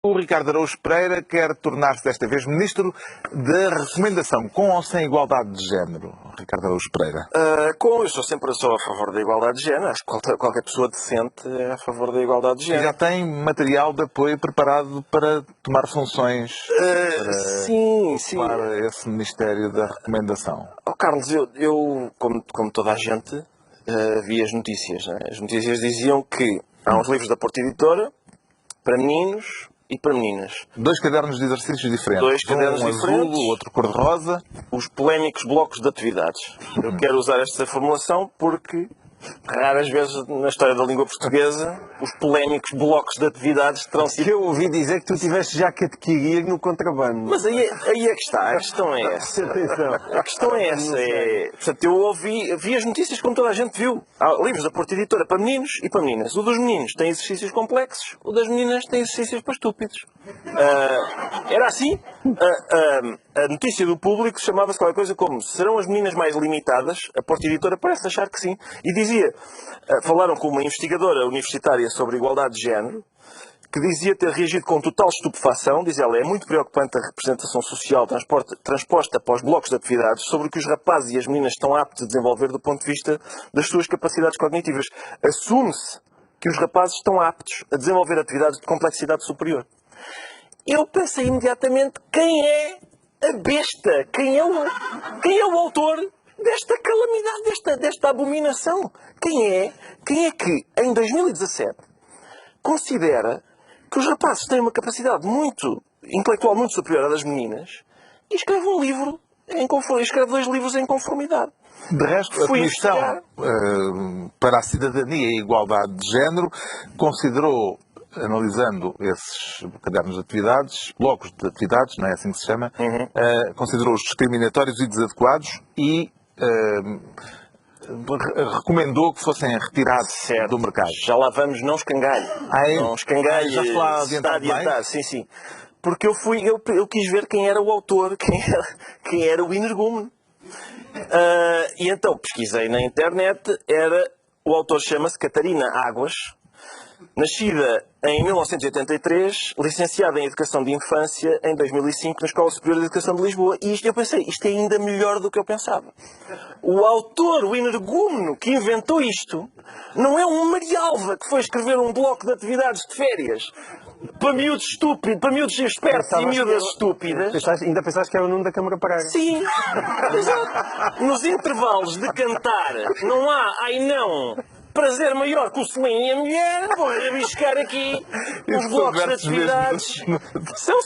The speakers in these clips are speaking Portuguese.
O Ricardo Araújo Pereira quer tornar-se desta vez ministro da recomendação, com ou sem igualdade de género. Ricardo Araújo Pereira. Eu sou sempre a favor da igualdade de género. Acho que qualquer pessoa decente é a favor da igualdade de género. E já tem material de apoio preparado para tomar funções para esse Ministério da Recomendação. Carlos, eu como toda a gente, vi as notícias. Né? As notícias diziam que há uns livros da Porta Editora para meninos e para meninas. 2 cadernos de exercícios diferentes. Dois cadernos diferentes. Azul, o outro cor-de-rosa. Os polémicos blocos de atividades. Eu quero usar esta formulação porque raras vezes na história da língua portuguesa os polémicos blocos de atividades terão sido... Eu ouvi dizer que tu tiveste já que adquirir no contrabando. Mas aí é que está, a questão é essa. A questão é essa. Portanto, eu vi as notícias como toda a gente viu. Há livros da Porta Editora para meninos e para meninas. O dos meninos tem exercícios complexos, o das meninas tem exercícios para estúpidos. Era assim. A notícia do Público chamava-se qualquer coisa como: serão as meninas mais limitadas? A Porta Editora parece achar que sim. E dizia, falaram com uma investigadora universitária sobre igualdade de género, que dizia ter reagido com total estupefação. Diz ela: é muito preocupante a representação social transposta para os blocos de atividades sobre o que os rapazes e as meninas estão aptos a desenvolver do ponto de vista das suas capacidades cognitivas. Assume-se que os rapazes estão aptos a desenvolver atividades de complexidade superior. Eu pensei imediatamente: quem é a besta? Quem é o autor desta calamidade, desta abominação? Quem é que, em 2017, considera que os rapazes têm uma capacidade intelectual muito superior à das meninas e escreve um livro, escreve 2 livros em conformidade? De resto, a Comissão para a Cidadania e a Igualdade de Género considerou, analisando esses cadernos de atividades, blocos de atividades, não é assim que se chama, considerou-os discriminatórios e desadequados e recomendou que fossem retirados do mercado. Já lá vamos, não escangalho. Não escangalho. Já está lá adiantado mais? Sim. Porque eu quis ver quem era o autor, quem era o energúmeno. E então pesquisei na internet. O autor chama-se Catarina Águas, nascida em 1983, licenciada em Educação de Infância em 2005 na Escola Superior de Educação de Lisboa. E eu pensei, isto é ainda melhor do que eu pensava. O autor, o energúmeno que inventou isto, não é um marialva que foi escrever um bloco de atividades de férias para miúdos estúpidos, para miúdos espertos e miúdas estúpidas. Ainda pensaste que era o Nuno da Câmara Praga? Sim, exato. Nos intervalos de cantar não há, prazer maior que o selim e a mulher. Vou rabiscar aqui os blocos de atividades. São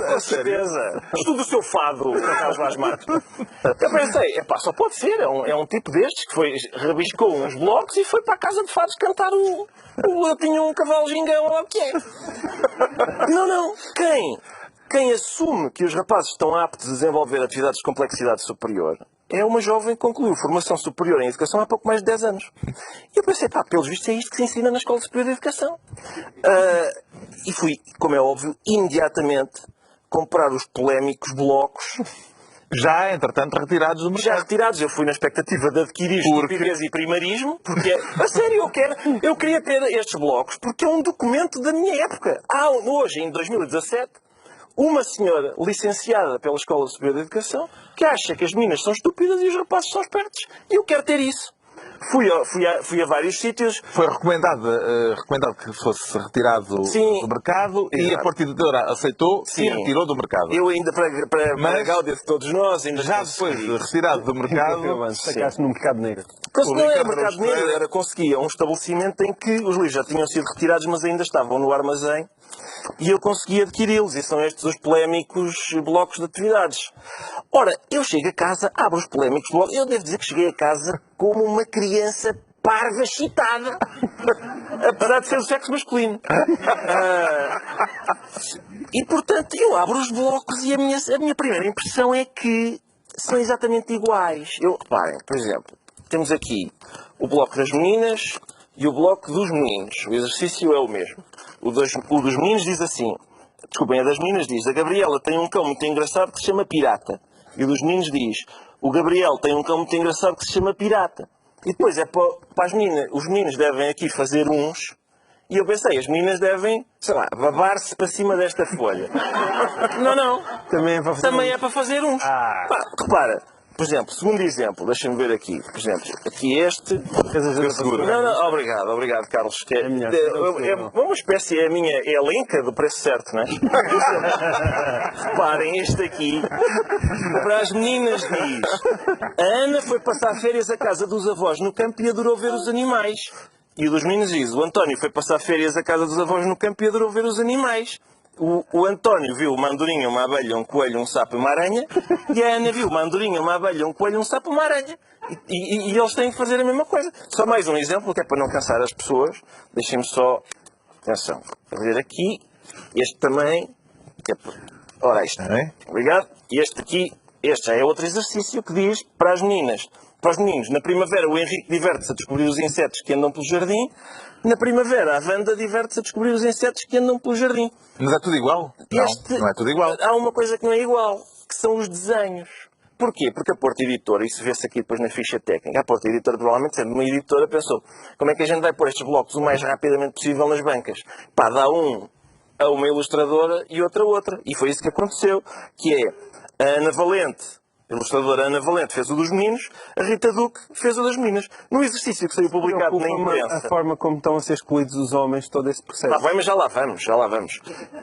com certeza. Estudo o seu fado, Carlos Vaz Marques. Eu pensei, só pode ser. É um tipo destes que rabiscou uns blocos e foi para a casa de fados cantar eu tinha um cavalo gingão, olha lá o que é. Não. Quem assume que os rapazes estão aptos a desenvolver atividades de complexidade superior é uma jovem que concluiu formação superior em educação há pouco mais de 10 anos. E eu pensei, pelos vistos é isto que se ensina na Escola Superior de Educação. E fui, como é óbvio, imediatamente comprar os polémicos blocos. Já, entretanto, retirados do mercado. Já retirados. Eu fui na expectativa de adquirir estupidez e primarismo, porque, a sério, eu queria ter estes blocos, porque é um documento da minha época. Há hoje, em 2017... uma senhora licenciada pela Escola Superior de Educação que acha que as meninas são estúpidas e os rapazes são espertos. E eu quero ter isso. Fui a vários sítios. Foi recomendado que fosse retirado do mercado. Exato. E a Porta Editora aceitou e retirou do mercado. Eu ainda, para a gáudia de todos nós, já depois de retirado do mercado, sacaste no mercado negro. Não era mercado negro, conseguia um estabelecimento em que os livros já tinham sido retirados, mas ainda estavam no armazém. E eu consegui adquiri-los, e são estes os polémicos blocos de atividades. Ora, eu chego a casa, abro os polémicos blocos, eu devo dizer que cheguei a casa como uma criança parva excitada, apesar de ser do sexo masculino. E, portanto, eu abro os blocos e a minha primeira impressão é que são exatamente iguais. Reparem, por exemplo, temos aqui o bloco das meninas e o bloco dos meninos. O exercício é o mesmo. O dos meninos diz assim, desculpem, a das meninas diz: a Gabriela tem um cão muito engraçado que se chama Pirata. E o dos meninos diz: o Gabriel tem um cão muito engraçado que se chama Pirata. E depois é para as meninas, os meninos devem aqui fazer uns E eu pensei, as meninas devem, sei lá, babar-se para cima desta folha. Não. Também é para fazer uns. Pá, repara, por exemplo, segundo exemplo, deixa-me ver aqui. Por exemplo, aqui este. Eu seguro. Não, obrigado, Carlos. Que é uma espécie, é a linka do preço certo, não é? Reparem, este aqui, para as meninas diz: a Ana foi passar férias à casa dos avós no campo e adorou ver os animais. E o dos meninos diz: o António foi passar férias à casa dos avós no campo e adorou ver os animais. O António viu uma andorinha, uma abelha, um coelho, um sapo e uma aranha. E a Ana viu uma andorinha, uma abelha, um coelho, um sapo e uma aranha. E eles têm que fazer a mesma coisa. Só mais um exemplo, que é para não cansar as pessoas. Deixem-me só... Atenção. Vou ver aqui. Este também. Que é para... Ora, isto. Obrigado. E este aqui. Este já é outro exercício que diz para as meninas. Para os meninos, na primavera o Henrique diverte-se a descobrir os insetos que andam pelo jardim. Na primavera a Wanda diverte-se a descobrir os insetos que andam pelo jardim. Mas é tudo igual? Não é tudo igual. Há uma coisa que não é igual, que são os desenhos. Porquê? Porque a Porta Editora, isso vê-se aqui depois na ficha técnica, a Porta Editora, provavelmente sendo uma editora, pensou: como é que a gente vai pôr estes blocos o mais rapidamente possível nas bancas? Pá, dá um a uma ilustradora e outra a outra. E foi isso que aconteceu, que é a Ana Valente. A ilustradora Ana Valente fez o dos meninos, a Rita Duque fez o das meninas. No exercício que saiu publicado na imprensa... A forma como estão a ser excluídos os homens, todo esse processo. Mas já lá vamos.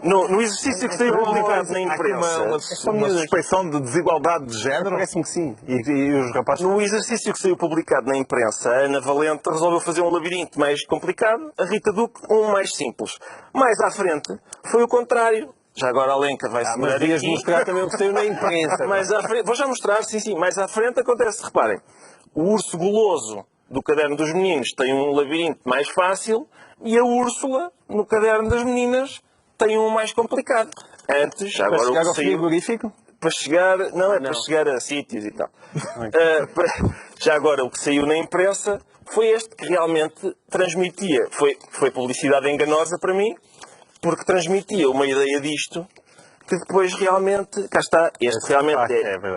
No exercício que saiu publicado na imprensa... Uma suspeição de desigualdade de género? Parece-me que sim. E os rapazes... No exercício que saiu publicado na imprensa, a Ana Valente resolveu fazer um labirinto mais complicado, a Rita Duque um mais simples. Mais à frente, foi o contrário. Já agora a Lenca vai-se mas devias mostrar também o que saiu na imprensa. Mais à frente, vou já mostrar, sim. Mais à frente acontece, reparem, o urso guloso do caderno dos meninos tem um labirinto mais fácil e a Úrsula, no caderno das meninas, tem um mais complicado. Antes, já agora Para chegar o ao que saiu... frigorífico? Para chegar... para chegar a sítios e tal. Já agora o que saiu na imprensa foi este que realmente transmitia. Foi publicidade enganosa para mim, porque transmitia uma ideia disto que depois realmente... Cá está. Este realmente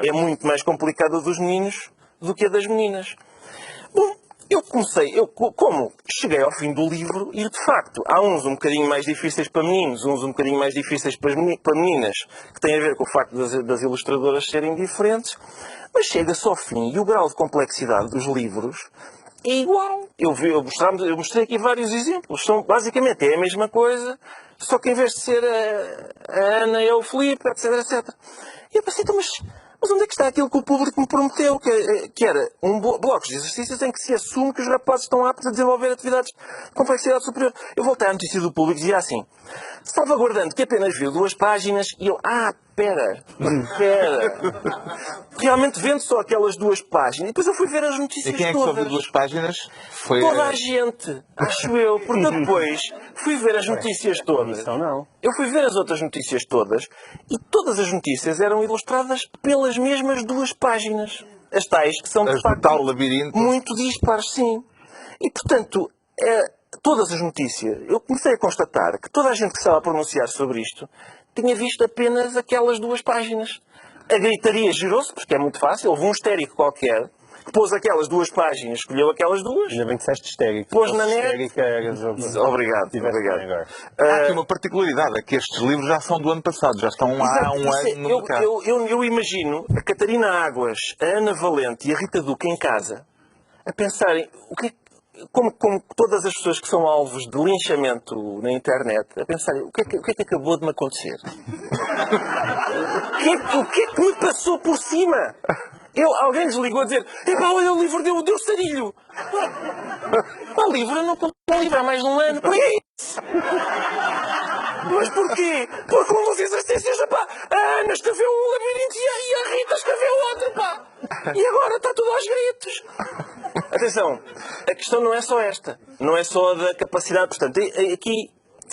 é muito mais complicado dos meninos do que a das meninas. Bom, como cheguei ao fim do livro e, de facto, há uns um bocadinho mais difíceis para meninos, uns um bocadinho mais difíceis para meninas, que têm a ver com o facto das ilustradoras serem diferentes, mas chega-se ao fim e o grau de complexidade dos livros é igual. Eu mostrei aqui vários exemplos. Basicamente é a mesma coisa, só que em vez de ser a Ana é o Filipe, etc, etc. E eu pensei, mas onde é que está aquilo que o público me prometeu? Que era blocos de exercícios em que se assume que os rapazes estão aptos a desenvolver atividades de complexidade superior. Eu voltei à notícia do público e dizia assim: salvaguardando que apenas viu 2 páginas, e eu, espera. Realmente vendo só aquelas 2 páginas. E depois eu fui ver as notícias todas. E quem é que só viu 2 páginas? Foi... Toda a gente, acho eu. Porque eu depois fui ver as notícias todas. Eu fui ver as outras notícias todas e todas as notícias eram ilustradas pelas mesmas 2 páginas. As tais que são, de facto, muito dispares, sim. E, portanto, todas as notícias, eu comecei a constatar que toda a gente que estava a pronunciar sobre isto tinha visto apenas aquelas 2 páginas. A gritaria gerou-se, porque é muito fácil. Houve um histérico qualquer que pôs aquelas 2 páginas, escolheu aquelas 2. Ainda bem que disseste histérico. Pôs na net. Obrigado. Há aqui uma particularidade, é que estes livros já são do ano passado, já estão há um ano no mercado. Eu imagino a Catarina Águas, a Ana Valente e a Rita Duque em casa a pensarem como todas as pessoas que são alvos de linchamento na internet, a pensarem: o que é que acabou de me acontecer? O que é que me passou por cima? Alguém desligou a dizer: olha, o livro deu sarilho. O livro eu não comprei um livro há mais de um ano. Por isso? Mas porquê? Porque houve os exercícios, a Ana escreveu um labirinto e a Rita escreveu outro, E agora está tudo aos gritos. Atenção, a questão não é só esta. Não é só da capacidade. Portanto, aqui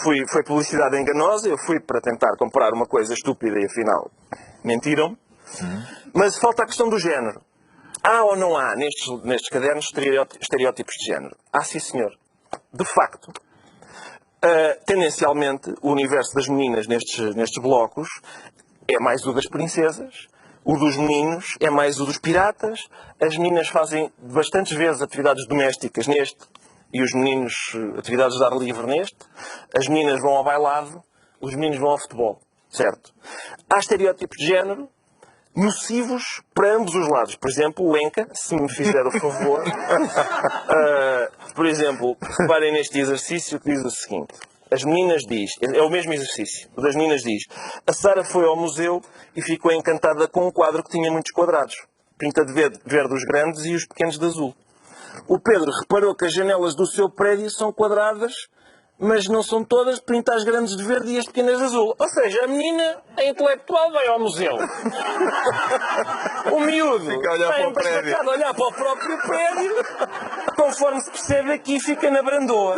foi publicidade enganosa. Eu fui para tentar comprar uma coisa estúpida e afinal mentiram. Mas falta a questão do género. Há ou não há nestes cadernos estereótipos de género? Sim senhor. De facto, tendencialmente, o universo das meninas nestes blocos é mais o das princesas, o dos meninos é mais o dos piratas, as meninas fazem bastantes vezes atividades domésticas neste e os meninos, atividades de ar livre neste, as meninas vão ao bailado, os meninos vão ao futebol, certo? Há estereótipos de género nocivos para ambos os lados. Por exemplo, o Lenca, se me fizer o favor, por exemplo, reparem neste exercício que diz o seguinte. As meninas diz, é o mesmo exercício, o das meninas diz, a Sara foi ao museu e ficou encantada com um quadro que tinha muitos quadrados. Pinta de verde os grandes e os pequenos de azul. O Pedro reparou que as janelas do seu prédio são quadradas, mas não são todas, pinta as grandes de verde e as pequenas de azul. Ou seja, a menina, a intelectual, vai ao museu. O miúdo fica a olhar para o prédio. A olhar para o próprio prédio, conforme se percebe aqui, fica na brandoa.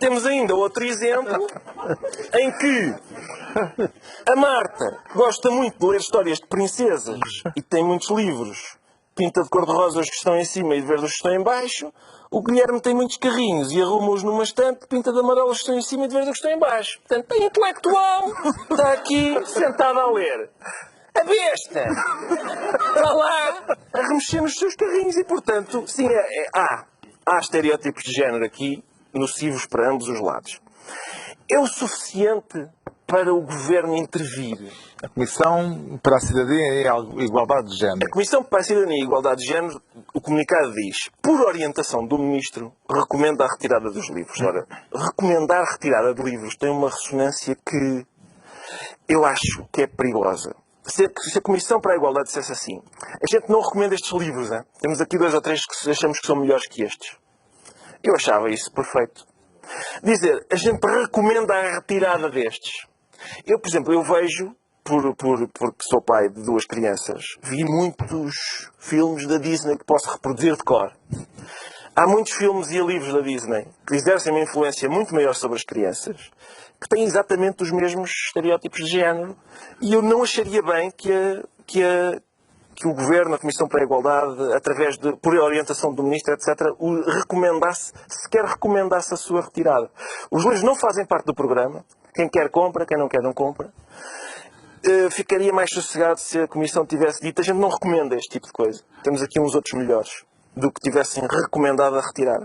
Temos ainda outro exemplo, em que a Marta gosta muito de ler histórias de princesas e tem muitos livros. Pinta de cor-de-rosa os que estão em cima e de verde os que estão em baixo. O Guilherme tem muitos carrinhos e arruma-os numa estante, pinta de amarelo os que estão em cima e de verde os que estão em baixo. Portanto, é intelectual. Está aqui sentado a ler. A besta está lá a remexer nos seus carrinhos e, portanto, sim, há estereótipos de género aqui, nocivos para ambos os lados. É o suficiente para o Governo intervir? A Comissão para a Cidadania e a Igualdade de Género. A Comissão para a Cidadania e a Igualdade de Género, o comunicado diz, por orientação do Ministro, recomenda a retirada dos livros. Ora, recomendar a retirada de livros tem uma ressonância que eu acho que é perigosa. Se a Comissão para a Igualdade dissesse assim, a gente não recomenda estes livros, hein? Temos aqui 2 ou 3 que achamos que são melhores que estes. Eu achava isso perfeito. Dizer, a gente recomenda a retirada destes. Eu, por exemplo, eu vejo, porque sou pai de 2 crianças, vi muitos filmes da Disney que posso reproduzir de cor. Há muitos filmes e livros da Disney que exercem uma influência muito maior sobre as crianças, que têm exatamente os mesmos estereótipos de género, e eu não acharia bem que o Governo, a Comissão para a Igualdade, por orientação do Ministro, etc., sequer recomendasse a sua retirada. Os livros não fazem parte do programa. Quem quer compra, quem não quer não compra. Ficaria mais sossegado se a Comissão tivesse dito a gente não recomenda este tipo de coisa. Temos aqui uns outros melhores do que tivessem recomendado a retirar.